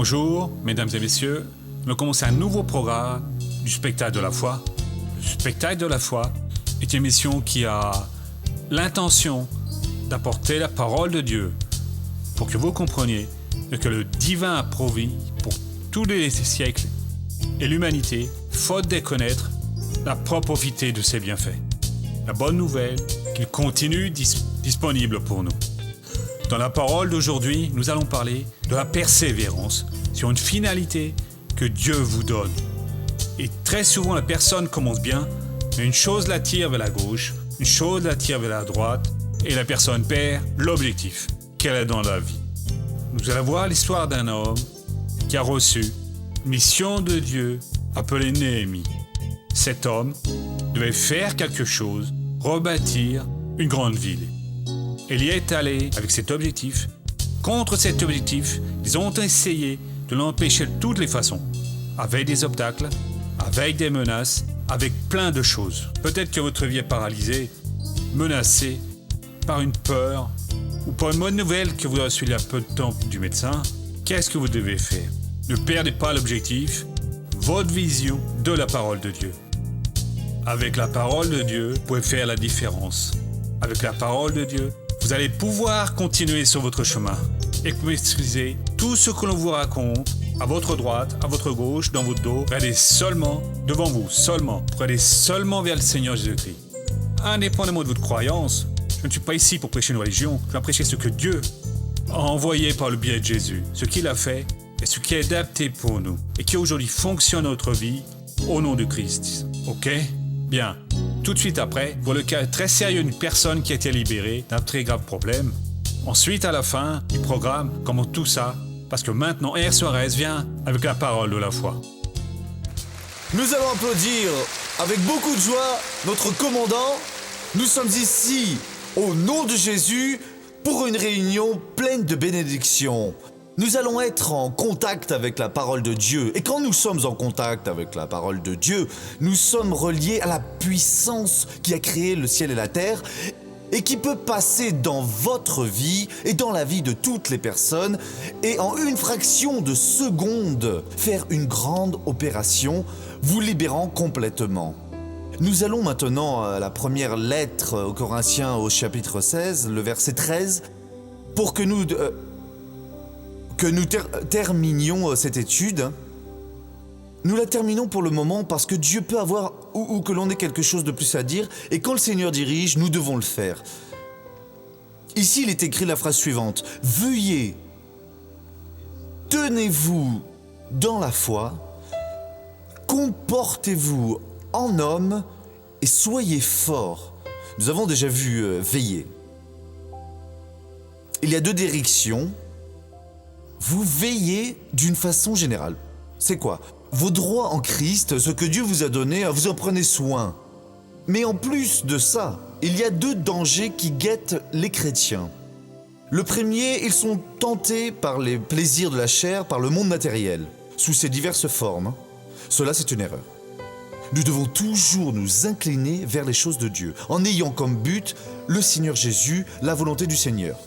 Bonjour, mesdames et messieurs. Nous commençons un nouveau programme du Spectacle de la foi. Le Spectacle de la foi est une émission qui a l'intention d'apporter la parole de Dieu pour que vous compreniez que le divin a promis pour tous les siècles et l'humanité, faute de connaître, n'a pas profité de ses bienfaits. La bonne nouvelle, qu'il continue disponible pour nous. Dans la parole d'aujourd'hui, nous allons parler de la persévérance sur une finalité que Dieu vous donne. Et très souvent, la personne commence bien, mais une chose l'attire vers la gauche, une chose l'attire vers la droite, et la personne perd l'objectif qu'elle a dans la vie. Nous allons voir l'histoire d'un homme qui a reçu une mission de Dieu appelée Néhémie. Cet homme devait faire quelque chose, rebâtir une grande ville. Il y est allé avec cet objectif. Contre cet objectif, ils ont essayé de l'empêcher de toutes les façons, avec des obstacles, avec des menaces, avec plein de choses. Peut-être que votre vie est paralysée, menacée par une peur ou par une bonne nouvelle que vous avez reçue il y a peu de temps du médecin. Qu'est-ce que vous devez faire? Ne perdez pas l'objectif, votre vision de la parole de Dieu. Avec la parole de Dieu, vous pouvez faire la différence. Avec la parole de Dieu, vous allez pouvoir continuer sur votre chemin et maîtriser tout ce que l'on vous raconte à votre droite, à votre gauche, dans votre dos. Regardez seulement devant vous, seulement. Regardez seulement vers le Seigneur Jésus-Christ. Indépendamment de votre croyance, je ne suis pas ici pour prêcher une religion, je vais prêcher ce que Dieu a envoyé par le biais de Jésus, ce qu'il a fait et ce qui est adapté pour nous et qui aujourd'hui fonctionne dans notre vie au nom de Christ. Ok? Bien. Tout de suite après, pour le cas très sérieux d'une personne qui a été libérée d'un très grave problème. Ensuite, à la fin du programme, comment tout ça, parce que maintenant, R. Suarez vient avec la parole de la foi. Nous allons applaudir avec beaucoup de joie notre commandant. Nous sommes ici, au nom de Jésus, pour une réunion pleine de bénédictions. Nous allons être en contact avec la parole de Dieu. Et quand nous sommes en contact avec la parole de Dieu, nous sommes reliés à la puissance qui a créé le ciel et la terre et qui peut passer dans votre vie et dans la vie de toutes les personnes et en une fraction de seconde faire une grande opération, vous libérant complètement. Nous allons maintenant à la première lettre aux Corinthiens au chapitre 16, le verset 13, pour que nous terminions cette étude. Nous la terminons pour le moment parce que Dieu peut avoir ou que l'on ait quelque chose de plus à dire et quand le Seigneur dirige, nous devons le faire. Ici, il est écrit la phrase suivante. Veuillez, tenez-vous dans la foi, comportez-vous en homme et soyez forts. Nous avons déjà vu veiller. Il y a deux directions. Vous veillez d'une façon générale. C'est quoi? Vos droits en Christ, ce que Dieu vous a donné, vous en prenez soin. Mais en plus de ça, il y a deux dangers qui guettent les chrétiens. Le premier, ils sont tentés par les plaisirs de la chair, par le monde matériel, sous ses diverses formes. Cela, c'est une erreur. Nous devons toujours nous incliner vers les choses de Dieu, en ayant comme but le Seigneur Jésus, la volonté du Seigneur.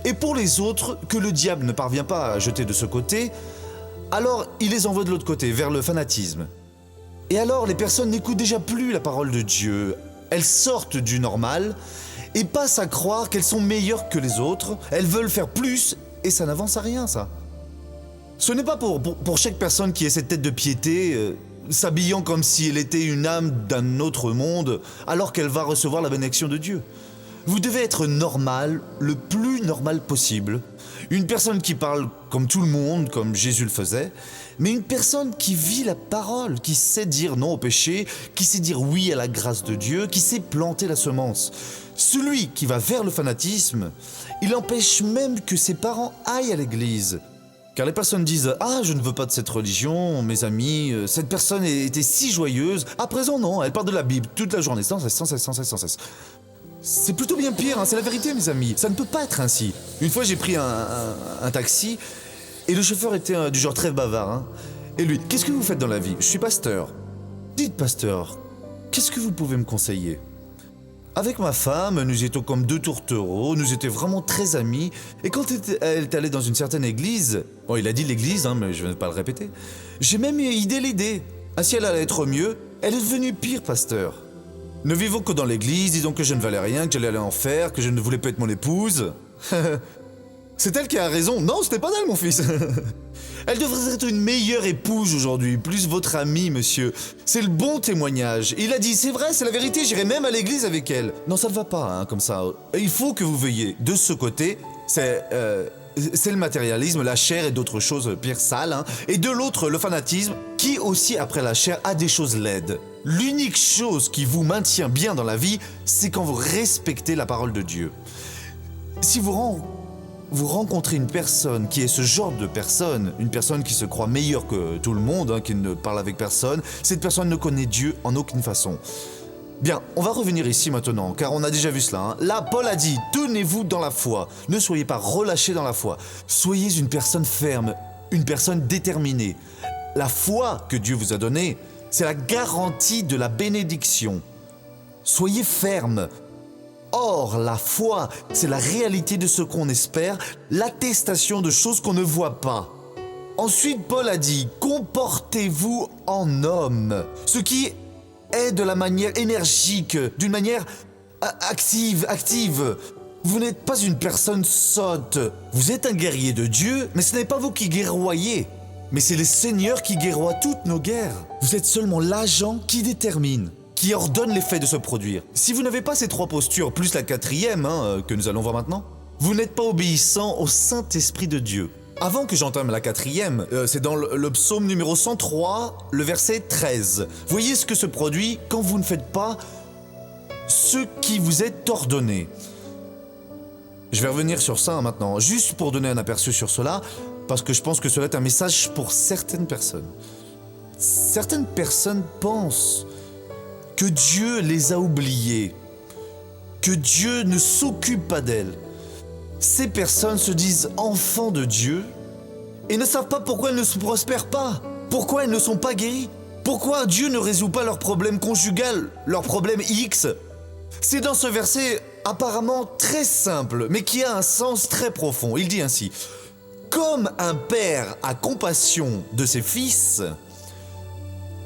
Et pour les autres, que le diable ne parvient pas à jeter de ce côté, alors il les envoie de l'autre côté, vers le fanatisme. Et alors les personnes n'écoutent déjà plus la parole de Dieu. Elles sortent du normal et passent à croire qu'elles sont meilleures que les autres. Elles veulent faire plus et ça n'avance à rien, ça. Ce n'est pas pour chaque personne qui ait cette tête de piété, s'habillant comme si elle était une âme d'un autre monde, alors qu'elle va recevoir la bénédiction de Dieu. Vous devez être normal, le plus normal possible. Une personne qui parle comme tout le monde, comme Jésus le faisait, mais une personne qui vit la parole, qui sait dire non au péché, qui sait dire oui à la grâce de Dieu, qui sait planter la semence. Celui qui va vers le fanatisme, il empêche même que ses parents aillent à l'église. Car les personnes disent « Ah, je ne veux pas de cette religion, mes amis, cette personne était si joyeuse. À présent, non, elle parle de la Bible toute la journée, sans cesse. » C'est plutôt bien pire, c'est la vérité, mes amis. Ça ne peut pas être ainsi. Une fois, j'ai pris un taxi et le chauffeur était du genre très bavard. Et lui, qu'est-ce que vous faites dans la vie? Je suis pasteur. Dites, pasteur, qu'est-ce que vous pouvez me conseiller? Avec ma femme, nous étions comme deux tourtereaux, nous étions vraiment très amis, et quand elle est allée dans une certaine église, bon il a dit l'église, mais je ne vais pas le répéter, j'ai même eu l'idée. Si elle allait être mieux, elle est devenue pire, pasteur. Ne vivons que dans l'église, disons que je ne valais rien, que j'allais aller en enfer, que je ne voulais pas être mon épouse. C'est elle qui a raison. Non, ce n'est pas elle, mon fils. Elle devrait être une meilleure épouse aujourd'hui, plus votre amie, monsieur. C'est le bon témoignage. Il a dit, c'est vrai, c'est la vérité, j'irai même à l'église avec elle. Non, ça ne va pas, comme ça. Il faut que vous veilliez. De ce côté, c'est le matérialisme, la chair et d'autres choses pire sales. Et de l'autre, le fanatisme, qui aussi, après la chair, a des choses laides. L'unique chose qui vous maintient bien dans la vie, c'est quand vous respectez la parole de Dieu. Si vous rencontrez une personne qui est ce genre de personne, une personne qui se croit meilleure que tout le monde, qui ne parle avec personne, cette personne ne connaît Dieu en aucune façon. Bien, on va revenir ici maintenant, car on a déjà vu cela. Là, Paul a dit, tenez-vous dans la foi, ne soyez pas relâchés dans la foi. Soyez une personne ferme, une personne déterminée. La foi que Dieu vous a donnée, c'est la garantie de la bénédiction. Soyez ferme. Or, la foi, c'est la réalité de ce qu'on espère, l'attestation de choses qu'on ne voit pas. Ensuite, Paul a dit, comportez-vous en homme. Ce qui est de la manière énergique, d'une manière active. Vous n'êtes pas une personne sotte. Vous êtes un guerrier de Dieu, mais ce n'est pas vous qui guerroyez. Mais c'est le Seigneur qui guerroie toutes nos guerres. Vous êtes seulement l'agent qui détermine, qui ordonne les faits de se produire. Si vous n'avez pas ces trois postures, plus la quatrième, que nous allons voir maintenant, vous n'êtes pas obéissant au Saint-Esprit de Dieu. Avant que j'entame la quatrième, c'est dans le psaume numéro 103, le verset 13. Voyez ce que se produit quand vous ne faites pas ce qui vous est ordonné. Je vais revenir sur ça maintenant, juste pour donner un aperçu sur cela, parce que je pense que cela est un message pour certaines personnes. Certaines personnes pensent que Dieu les a oubliées, que Dieu ne s'occupe pas d'elles. Ces personnes se disent enfants de Dieu et ne savent pas pourquoi elles ne se prospèrent pas, pourquoi elles ne sont pas guéries, pourquoi Dieu ne résout pas leurs problèmes conjugaux, leurs problèmes X. C'est dans ce verset apparemment très simple, mais qui a un sens très profond. Il dit ainsi, « Comme un père a compassion de ses fils,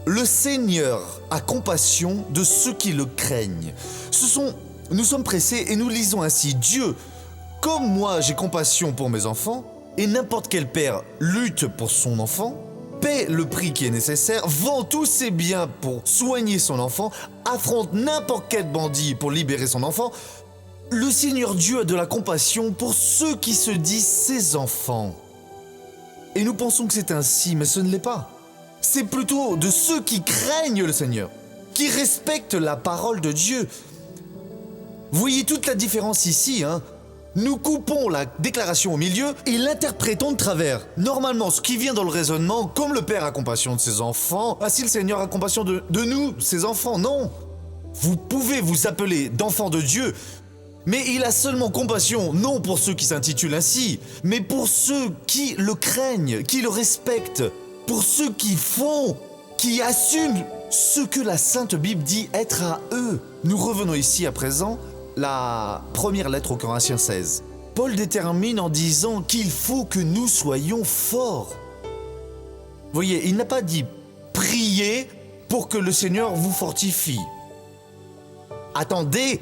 le Seigneur a compassion de ceux qui le craignent. » Nous sommes pressés et nous lisons ainsi, « Dieu, comme moi j'ai compassion pour mes enfants, et n'importe quel père lutte pour son enfant, paie le prix qui est nécessaire, vend tous ses biens pour soigner son enfant, affronte n'importe quel bandit pour libérer son enfant, le Seigneur Dieu a de la compassion pour ceux qui se disent ses enfants. » Et nous pensons que c'est ainsi, mais ce ne l'est pas. C'est plutôt de ceux qui craignent le Seigneur, qui respectent la parole de Dieu. Vous voyez toute la différence ici, Nous coupons la déclaration au milieu et l'interprétons de travers. Normalement, ce qui vient dans le raisonnement, comme le Père a compassion de ses enfants, ainsi le Seigneur a compassion de nous, ses enfants, non. Vous pouvez vous appeler d'enfants de Dieu, mais il a seulement compassion, non pour ceux qui s'intitulent ainsi, mais pour ceux qui le craignent, qui le respectent, pour ceux qui font, qui assument ce que la Sainte Bible dit être à eux. Nous revenons ici à présent la première lettre aux Corinthiens 16. Paul détermine en disant qu'il faut que nous soyons forts. Voyez, il n'a pas dit priez pour que le Seigneur vous fortifie. Attendez,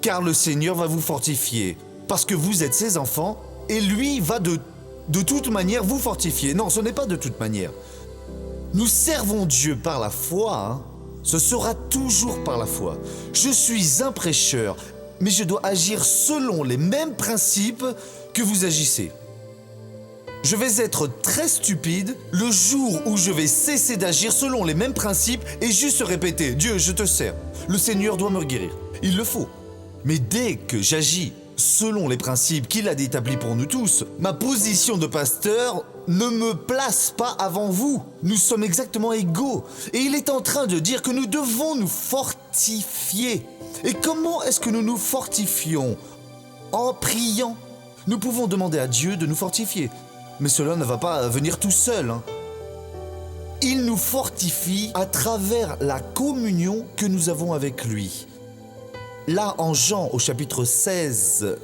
car le Seigneur va vous fortifier, parce que vous êtes ses enfants, et lui va de toute manière vous fortifier. Non, ce n'est pas de toute manière. Nous servons Dieu par la foi, ce sera toujours par la foi. Je suis un prêcheur, mais je dois agir selon les mêmes principes que vous agissez. Je vais être très stupide le jour où je vais cesser d'agir selon les mêmes principes et juste répéter « Dieu, je te sers, le Seigneur doit me guérir ». Il le faut. Mais dès que j'agis selon les principes qu'il a établis pour nous tous, ma position de pasteur ne me place pas avant vous. Nous sommes exactement égaux. Et il est en train de dire que nous devons nous fortifier. Et comment est-ce que nous nous fortifions? En priant. Nous pouvons demander à Dieu de nous fortifier. Mais cela ne va pas venir tout seul. Il nous fortifie à travers la communion que nous avons avec lui. là, en Jean, au chapitre 16,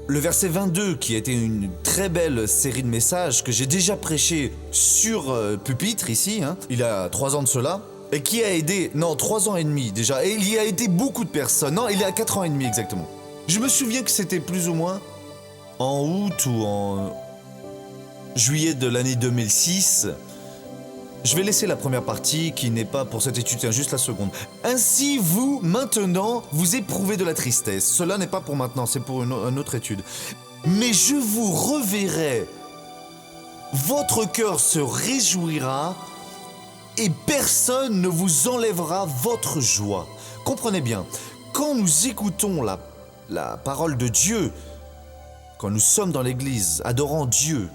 le verset 22, qui a été une très belle série de messages que j'ai déjà prêché sur pupitre ici, il y a 3 ans de cela, et qui a aidé, 3 ans et demi déjà, et il y a aidé beaucoup de personnes, il y a 4 ans et demi exactement. Je me souviens que c'était plus ou moins en août ou en juillet de l'année 2006. Je vais laisser la première partie qui n'est pas pour cette étude, tiens, juste la seconde. Ainsi, vous, maintenant, vous éprouvez de la tristesse. Cela n'est pas pour maintenant, c'est pour une autre étude. Mais je vous reverrai. Votre cœur se réjouira et personne ne vous enlèvera votre joie. Comprenez bien, quand nous écoutons la parole de Dieu, quand nous sommes dans l'église, adorant Dieu,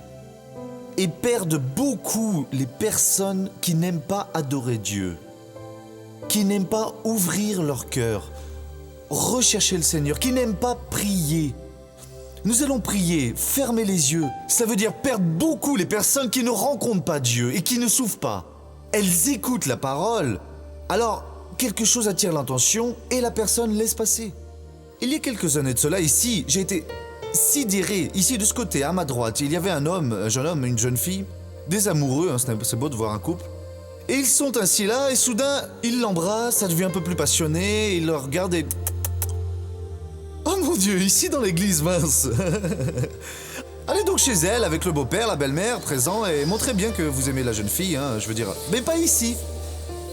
et perdent beaucoup les personnes qui n'aiment pas adorer Dieu, qui n'aiment pas ouvrir leur cœur, rechercher le Seigneur, qui n'aiment pas prier. Nous allons prier, fermer les yeux. Ça veut dire perdre beaucoup les personnes qui ne rencontrent pas Dieu et qui ne s'ouvrent pas. Elles écoutent la parole, alors quelque chose attire l'attention et la personne laisse passer. Il y a quelques années de cela, ici, j'ai été sidéré. Ici, de ce côté, à ma droite, il y avait un jeune homme, une jeune fille, des amoureux, c'est beau de voir un couple. Et ils sont ainsi là, et soudain, il l'embrasse, ça devient un peu plus passionné, il le regarde et... Oh mon Dieu, ici dans l'église, mince. Allez donc chez elle, avec le beau-père, la belle-mère, présent, et montrez bien que vous aimez la jeune fille, je veux dire... Mais pas ici.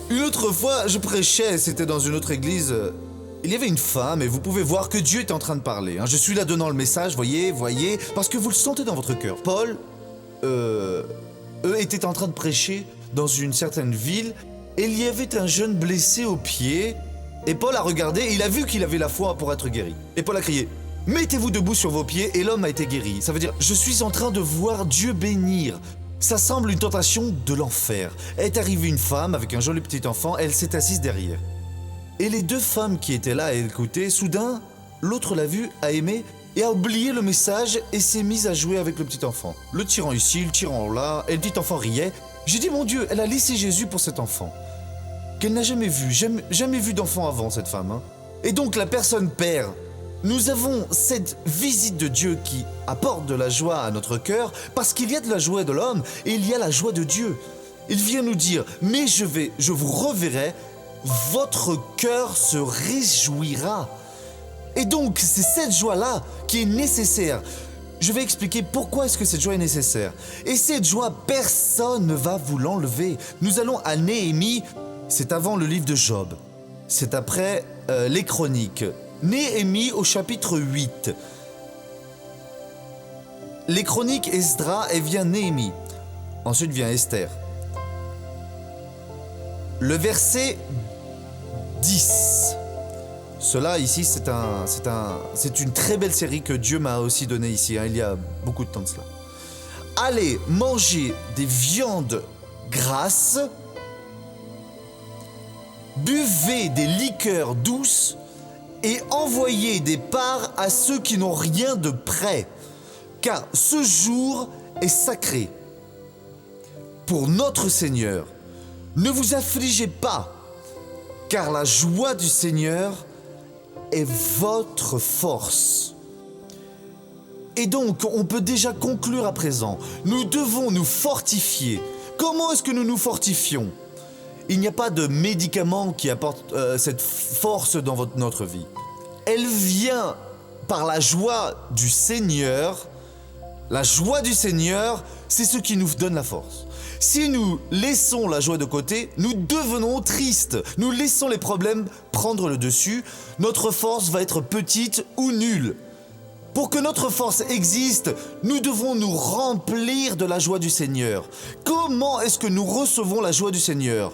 Une autre fois, je prêchais, c'était dans une autre église... Il y avait une femme et vous pouvez voir que Dieu est en train de parler. Je suis là donnant le message, voyez, parce que vous le sentez dans votre cœur. Paul, eux étaient en train de prêcher dans une certaine ville et il y avait un jeune blessé au pied. Et Paul a regardé et il a vu qu'il avait la foi pour être guéri. Et Paul a crié, « Mettez-vous debout sur vos pieds » et l'homme a été guéri. Ça veut dire, je suis en train de voir Dieu bénir. Ça semble une tentation de l'enfer. Est arrivée une femme avec un joli petit enfant, elle s'est assise derrière. Et les 2 femmes qui étaient là à écouter, soudain, l'autre l'a vu, a aimé et a oublié le message et s'est mise à jouer avec le petit enfant. Le tirant ici, le tirant là, et le petit enfant riait. J'ai dit, mon Dieu, elle a laissé Jésus pour cet enfant. Qu'elle n'a jamais vu, jamais vu d'enfant avant, cette femme. Et donc la personne perd. Nous avons cette visite de Dieu qui apporte de la joie à notre cœur, parce qu'il y a de la joie de l'homme et il y a la joie de Dieu. Il vient nous dire, mais je vous reverrai, votre cœur se réjouira. Et donc, c'est cette joie-là qui est nécessaire. Je vais expliquer pourquoi est-ce que cette joie est nécessaire. Et cette joie, personne ne va vous l'enlever. Nous allons à Néhémie, c'est avant le livre de Job. C'est après les Chroniques. Néhémie au chapitre 8. Les Chroniques, Esdra, et vient Néhémie. Ensuite vient Esther. Le verset 10. Cela ici, c'est une très belle série que Dieu m'a aussi donnée ici, il y a beaucoup de temps de cela. Allez manger des viandes grasses, buvez des liqueurs douces et envoyez des parts à ceux qui n'ont rien de prêt, car ce jour est sacré. Pour notre Seigneur, ne vous affligez pas, car la joie du Seigneur est votre force. Et donc, on peut déjà conclure à présent. Nous devons nous fortifier. Comment est-ce que nous nous fortifions ? Il n'y a pas de médicament qui apporte cette force dans notre vie. Elle vient par la joie du Seigneur. La joie du Seigneur, c'est ce qui nous donne la force. Si nous laissons la joie de côté, nous devenons tristes. Nous laissons les problèmes prendre le dessus. Notre force va être petite ou nulle. Pour que notre force existe, nous devons nous remplir de la joie du Seigneur. Comment est-ce que nous recevons la joie du Seigneur ?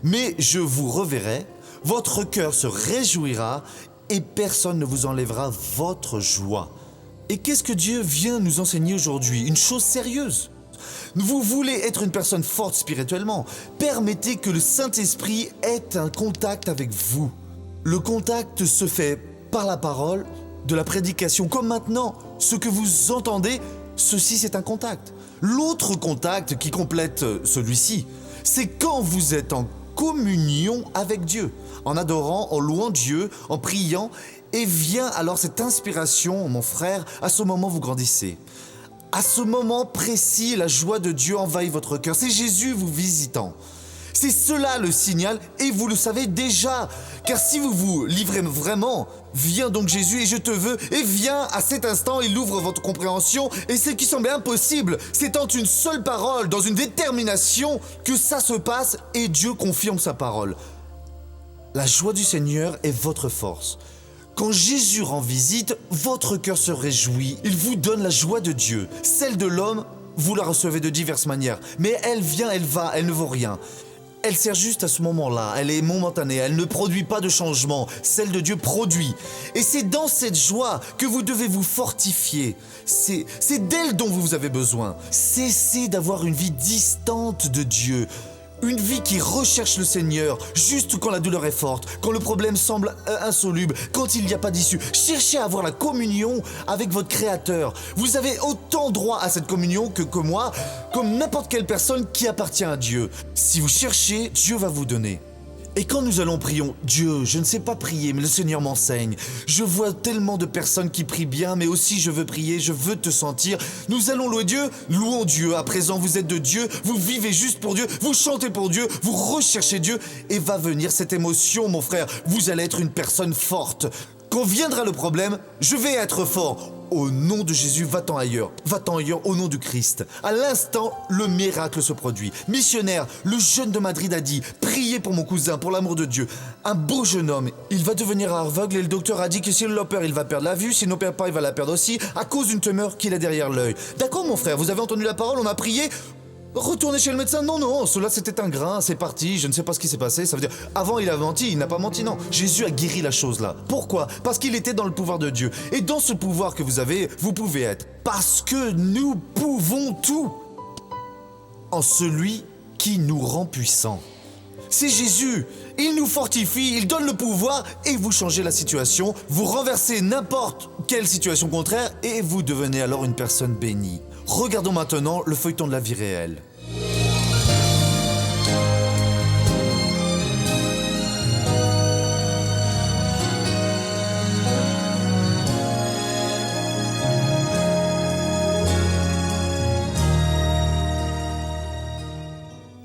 Mais je vous reverrai, votre cœur se réjouira et personne ne vous enlèvera votre joie. Et qu'est-ce que Dieu vient nous enseigner aujourd'hui ? Une chose sérieuse. Vous voulez être une personne forte spirituellement, permettez que le Saint-Esprit ait un contact avec vous. Le contact se fait par la parole, de la prédication, comme maintenant. Ce que vous entendez, ceci c'est un contact. L'autre contact qui complète celui-ci, c'est quand vous êtes en communion avec Dieu, en adorant, en louant Dieu, en priant, et vient alors cette inspiration, mon frère, à ce moment vous grandissez. À ce moment précis, la joie de Dieu envahit votre cœur. C'est Jésus vous visitant. C'est cela le signal, et vous le savez déjà. Car si vous vous livrez vraiment, viens donc Jésus et je te veux, et viens à cet instant, il ouvre votre compréhension, et ce qui semblait impossible, c'est en une seule parole, dans une détermination, que ça se passe, et Dieu confirme sa parole. La joie du Seigneur est votre force. Quand Jésus rend visite, votre cœur se réjouit, il vous donne la joie de Dieu. Celle de l'homme, vous la recevez de diverses manières, mais elle vient, elle va, elle ne vaut rien. Elle sert juste à ce moment-là, elle est momentanée, elle ne produit pas de changement, celle de Dieu produit. Et c'est dans cette joie que vous devez vous fortifier. C'est d'elle dont vous avez besoin. Cessez d'avoir une vie distante de Dieu. Une vie qui recherche le Seigneur, juste quand la douleur est forte, quand le problème semble insoluble, quand il n'y a pas d'issue. Cherchez à avoir la communion avec votre Créateur. Vous avez autant droit à cette communion que moi, comme n'importe quelle personne qui appartient à Dieu. Si vous cherchez, Dieu va vous donner. Et quand nous allons prions, Dieu, je ne sais pas prier, mais le Seigneur m'enseigne. Je vois tellement de personnes qui prient bien, mais aussi je veux prier, je veux te sentir. Nous allons louer Dieu, louons Dieu. À présent, vous êtes de Dieu, vous vivez juste pour Dieu, vous chantez pour Dieu, vous recherchez Dieu. Et va venir cette émotion, mon frère. Vous allez être une personne forte. Quand viendra le problème, je vais être fort. Au nom de Jésus, va-t'en ailleurs au nom du Christ. À l'instant, le miracle se produit. Missionnaire, le jeune de Madrid a dit, priez pour mon cousin, pour l'amour de Dieu. Un beau jeune homme, il va devenir aveugle et le docteur a dit que s'il l'opère, il va perdre la vue, s'il n'opère pas, il va la perdre aussi, à cause d'une tumeur qu'il a derrière l'œil. D'accord mon frère, vous avez entendu la parole, on a prié. Retournez chez le médecin, non, cela c'était un grain, c'est parti, je ne sais pas ce qui s'est passé, ça veut dire, avant il a menti, il n'a pas menti, non. Jésus a guéri la chose là. Pourquoi ? Parce qu'il était dans le pouvoir de Dieu. Et dans ce pouvoir que vous avez, vous pouvez être. Parce que nous pouvons tout en celui qui nous rend puissants. C'est Jésus, il nous fortifie, il donne le pouvoir et vous changez la situation, vous renversez n'importe quelle situation contraire et vous devenez alors une personne bénie. Regardons maintenant le feuilleton de la vie réelle.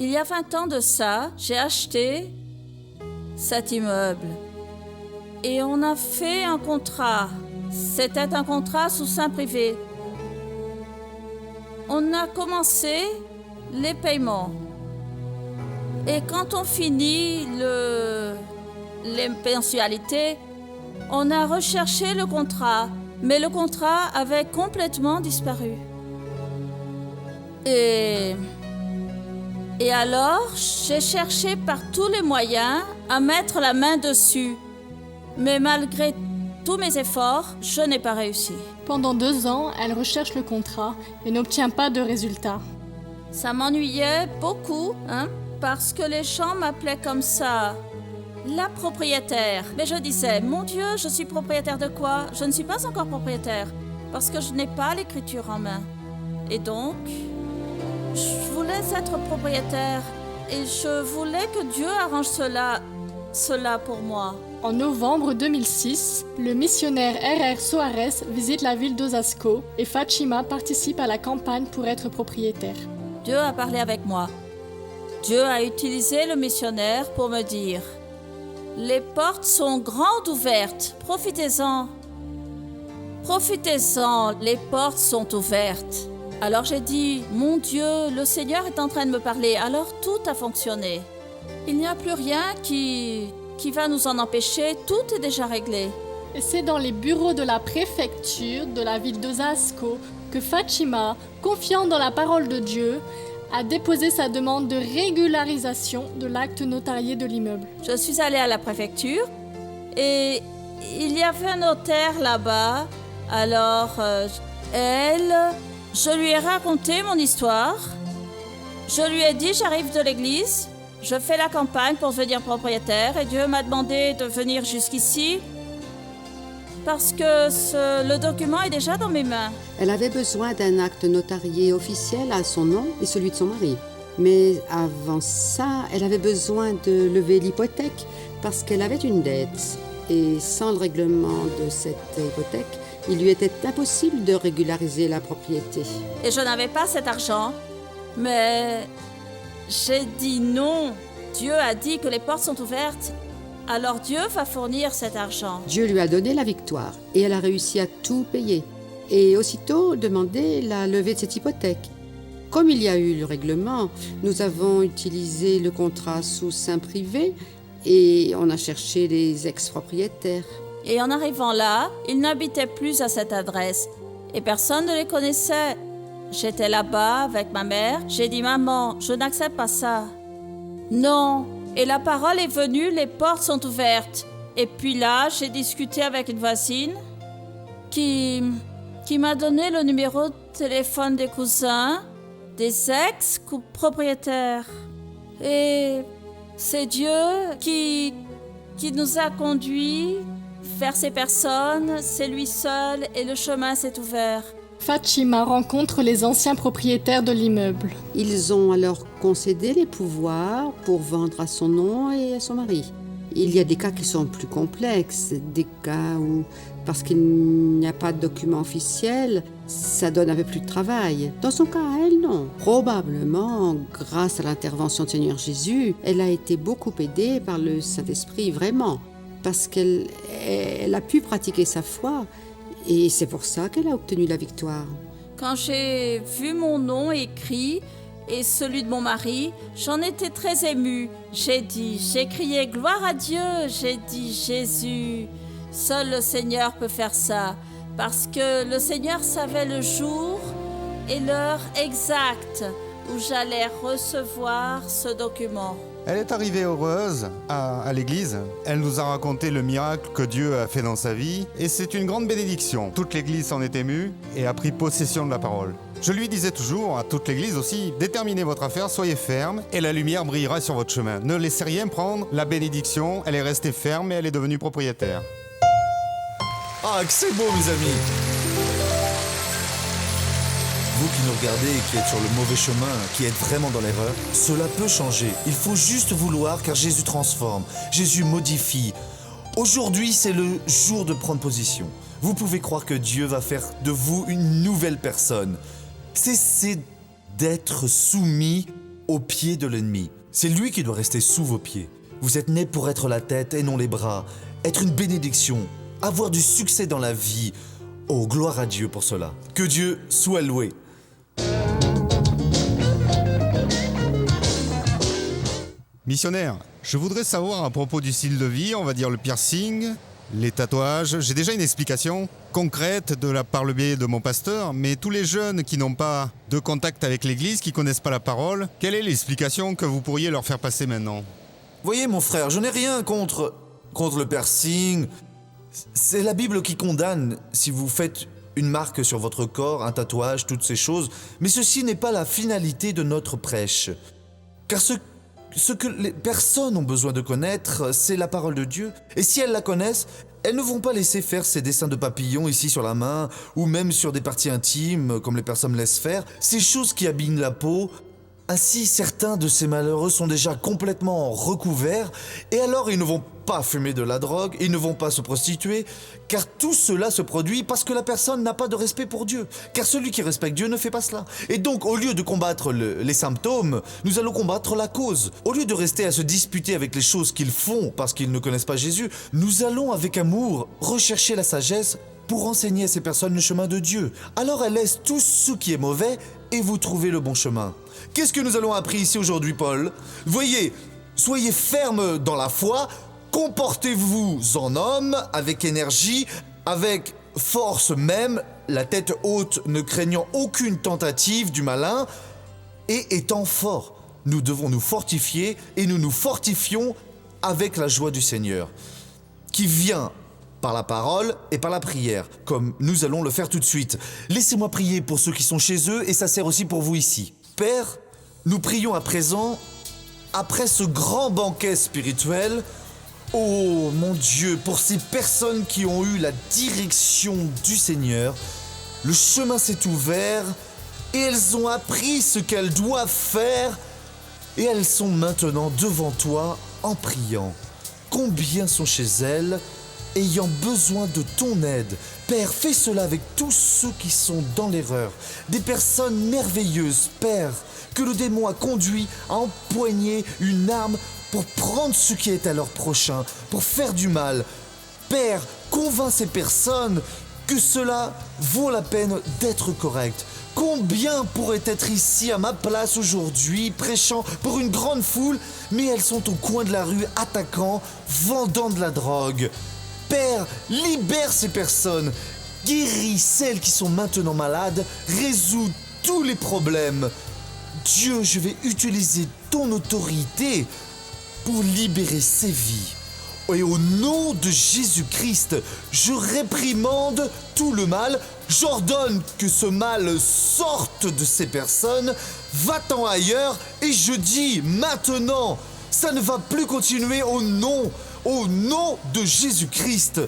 Il y a 20 ans de ça, j'ai acheté cet immeuble et on a fait un contrat. C'était un contrat sous seing privé. On a commencé les paiements. Et quand on finit les mensualités, on a recherché le contrat. Mais le contrat avait complètement disparu. Et alors, j'ai cherché par tous les moyens à mettre la main dessus. Mais malgré tous mes efforts, je n'ai pas réussi. Pendant 2 ans, elle recherche le contrat et n'obtient pas de résultat. Ça m'ennuyait beaucoup, parce que les gens m'appelaient comme ça, la propriétaire. Mais je disais, mon Dieu, je suis propriétaire de quoi ? Je ne suis pas encore propriétaire, parce que je n'ai pas l'écriture en main. Et donc, je voulais être propriétaire et je voulais que Dieu arrange cela pour moi. En novembre 2006, le missionnaire R.R. Soares visite la ville d'Osasco et Fatima participe à la campagne pour être propriétaire. Dieu a parlé avec moi. Dieu a utilisé le missionnaire pour me dire « Les portes sont grandes ouvertes, profitez-en. Profitez-en, les portes sont ouvertes. » Alors j'ai dit « Mon Dieu, le Seigneur est en train de me parler. » Alors tout a fonctionné. Il n'y a plus rien qui va nous en empêcher, tout est déjà réglé. Et c'est dans les bureaux de la préfecture de la ville d'Osasco que Fatima, confiante dans la parole de Dieu, a déposé sa demande de régularisation de l'acte notarié de l'immeuble. Je suis allée à la préfecture et il y avait un notaire là-bas. Alors, je lui ai raconté mon histoire. Je lui ai dit, j'arrive de l'église. Je fais la campagne pour devenir propriétaire et Dieu m'a demandé de venir jusqu'ici parce que le document est déjà dans mes mains. Elle avait besoin d'un acte notarié officiel à son nom et celui de son mari. Mais avant ça, elle avait besoin de lever l'hypothèque parce qu'elle avait une dette. Et sans le règlement de cette hypothèque, il lui était impossible de régulariser la propriété. Et je n'avais pas cet argent. Mais j'ai dit non. Dieu a dit que les portes sont ouvertes. Alors Dieu va fournir cet argent. Dieu lui a donné la victoire et elle a réussi à tout payer. Et aussitôt demandé la levée de cette hypothèque. Comme il y a eu le règlement, nous avons utilisé le contrat sous seing privé et on a cherché les ex-propriétaires. Et en arrivant là, ils n'habitaient plus à cette adresse. Et personne ne les connaissait. J'étais là-bas avec ma mère. J'ai dit, maman, je n'accepte pas ça. Non. Et la parole est venue, les portes sont ouvertes. Et puis là, j'ai discuté avec une voisine qui m'a donné le numéro de téléphone des cousins, des ex-propriétaires. Et c'est Dieu qui nous a conduits vers ces personnes. C'est lui seul et le chemin s'est ouvert. Fatima rencontre les anciens propriétaires de l'immeuble. Ils ont alors concédé les pouvoirs pour vendre à son nom et à son mari. Il y a des cas qui sont plus complexes, des cas où, parce qu'il n'y a pas de document officiel, ça donne un peu plus de travail. Dans son cas, elle, non. Probablement, grâce à l'intervention du Seigneur Jésus, elle a été beaucoup aidée par le Saint-Esprit, vraiment, parce qu'elle a pu pratiquer sa foi. Et c'est pour ça qu'elle a obtenu la victoire. Quand j'ai vu mon nom écrit et celui de mon mari, j'en étais très émue. J'ai crié gloire à Dieu, j'ai dit Jésus. Seul le Seigneur peut faire ça, parce que le Seigneur savait le jour et l'heure exacte où j'allais recevoir ce document. Elle est arrivée heureuse à l'église. Elle nous a raconté le miracle que Dieu a fait dans sa vie. Et c'est une grande bénédiction. Toute l'église s'en est émue et a pris possession de la parole. Je lui disais toujours, à toute l'église aussi, déterminez votre affaire, soyez ferme et la lumière brillera sur votre chemin. Ne laissez rien prendre. La bénédiction, elle est restée ferme et elle est devenue propriétaire. Ah, que c'est beau, mes amis! Vous qui nous regardez et qui êtes sur le mauvais chemin, qui êtes vraiment dans l'erreur, cela peut changer. Il faut juste vouloir, car Jésus transforme, Jésus modifie. Aujourd'hui, c'est le jour de prendre position. Vous pouvez croire que Dieu va faire de vous une nouvelle personne. Cessez d'être soumis aux pieds de l'ennemi. C'est lui qui doit rester sous vos pieds. Vous êtes nés pour être la tête et non les bras, être une bénédiction, avoir du succès dans la vie. Oh, gloire à Dieu pour cela. Que Dieu soit loué. Missionnaire, je voudrais savoir à propos du style de vie, on va dire le piercing, les tatouages. J'ai déjà une explication concrète par le biais de mon pasteur, mais tous les jeunes qui n'ont pas de contact avec l'église, qui connaissent pas la parole, quelle est l'explication que vous pourriez leur faire passer maintenant? Voyez mon frère, je n'ai rien contre le piercing. C'est la Bible qui condamne si vous faites une marque sur votre corps, un tatouage, toutes ces choses. Mais ceci n'est pas la finalité de notre prêche. Car ce que les personnes ont besoin de connaître, c'est la parole de Dieu. Et si elles la connaissent, elles ne vont pas laisser faire ces dessins de papillons ici sur la main, ou même sur des parties intimes, comme les personnes laissent faire. Ces choses qui abîment la peau. Ainsi, certains de ces malheureux sont déjà complètement recouverts, et alors ils ne vont pas fumer de la drogue, ils ne vont pas se prostituer, car tout cela se produit parce que la personne n'a pas de respect pour Dieu. Car celui qui respecte Dieu ne fait pas cela. Et donc, au lieu de combattre les symptômes, nous allons combattre la cause. Au lieu de rester à se disputer avec les choses qu'ils font parce qu'ils ne connaissent pas Jésus, nous allons avec amour rechercher la sagesse pour enseigner à ces personnes le chemin de Dieu. Alors elle laisse tout ce qui est mauvais et vous trouvez le bon chemin. Qu'est-ce que nous allons appris ici aujourd'hui, Paul? Voyez, soyez fermes dans la foi, comportez-vous en homme, avec énergie, avec force même, la tête haute, ne craignant aucune tentative du malin, et étant forts. Nous devons nous fortifier, et nous nous fortifions avec la joie du Seigneur, qui vient par la parole et par la prière, comme nous allons le faire tout de suite. Laissez-moi prier pour ceux qui sont chez eux, et ça sert aussi pour vous ici. Père, nous prions à présent, après ce grand banquet spirituel, oh mon Dieu, pour ces personnes qui ont eu la direction du Seigneur, le chemin s'est ouvert et elles ont appris ce qu'elles doivent faire et elles sont maintenant devant toi en priant. Combien sont chez elles, ayant besoin de ton aide. Père, fais cela avec tous ceux qui sont dans l'erreur. Des personnes merveilleuses, Père, que le démon a conduit à empoigner une arme pour prendre ce qui est à leur prochain, pour faire du mal. Père, convainc ces personnes que cela vaut la peine d'être correct. Combien pourraient être ici à ma place aujourd'hui, prêchant pour une grande foule, mais elles sont au coin de la rue attaquant, vendant de la drogue. Père, libère ces personnes, guéris celles qui sont maintenant malades, résous tous les problèmes. Dieu, je vais utiliser ton autorité pour libérer ces vies. Et au nom de Jésus-Christ, je réprimande tout le mal. J'ordonne que ce mal sorte de ces personnes. Va-t'en ailleurs et je dis maintenant, ça ne va plus continuer au nom de Jésus-Christ.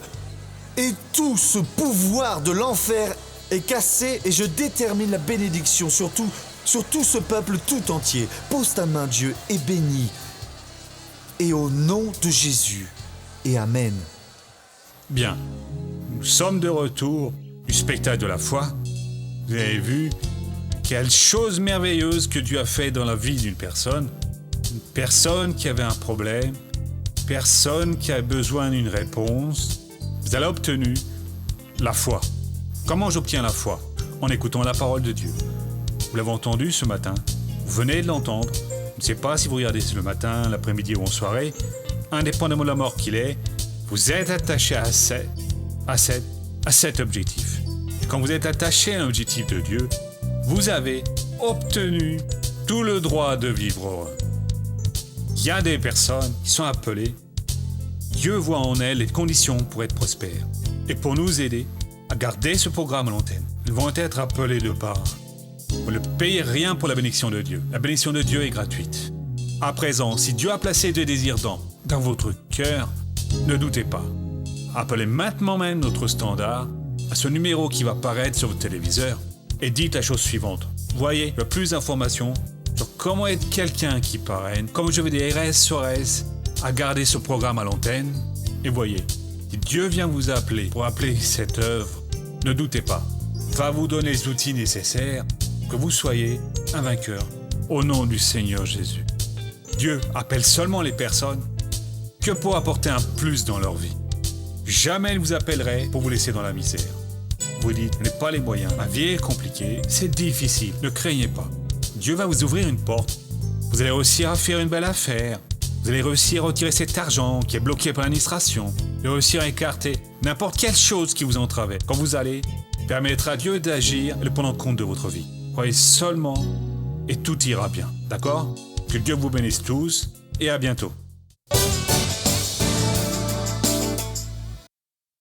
Et tout ce pouvoir de l'enfer est cassé et je détermine la bénédiction sur tout ce peuple tout entier. Pose ta main, Dieu, et bénis. Et au nom de Jésus. Et Amen. Bien, nous sommes de retour du spectacle de la foi. Vous avez vu quelle chose merveilleuse que Dieu a fait dans la vie d'une personne. Une personne qui avait un problème, une personne qui a besoin d'une réponse. Vous avez obtenu la foi. Comment j'obtiens la foi? En écoutant la parole de Dieu. Vous l'avez entendu ce matin, vous venez de l'entendre. Je ne sais pas si vous regardez le matin, l'après-midi ou en soirée. Indépendamment de la mort qu'il est, vous êtes attaché à cet objectif. Et quand vous êtes attaché à un objectif de Dieu, vous avez obtenu tout le droit de vivre heureux. Il y a des personnes qui sont appelées. Dieu voit en elles les conditions pour être prospères. Et pour nous aider à garder ce programme à l'antenne, ils vont être appelés de part. Vous ne payez rien pour la bénédiction de Dieu. La bénédiction de Dieu est gratuite. À présent, si Dieu a placé des désirs dans votre cœur, ne doutez pas. Appelez maintenant même notre standard à ce numéro qui va apparaître sur votre téléviseur et dites la chose suivante. Voyez, il y a plus d'informations sur comment être quelqu'un qui parraine, comment je vais des RS à garder ce programme à l'antenne. Et voyez, si Dieu vient vous appeler pour appeler cette œuvre, ne doutez pas. Il va vous donner les outils nécessaires pour que vous soyez un vainqueur au nom du Seigneur Jésus. Dieu appelle seulement les personnes que pour apporter un plus dans leur vie. Jamais il vous appellerait pour vous laisser dans la misère. Vous dites, je n'ai pas les moyens, ma vie est compliquée, c'est difficile, ne craignez pas. Dieu va vous ouvrir une porte. Vous allez réussir à faire une belle affaire. Vous allez réussir à retirer cet argent qui est bloqué par l'administration. Et réussir à écarter n'importe quelle chose qui vous entravait. Quand vous allez permettre à Dieu d'agir et de prendre en compte de votre vie. Croyez seulement et tout ira bien. D'accord? Que Dieu vous bénisse tous et à bientôt.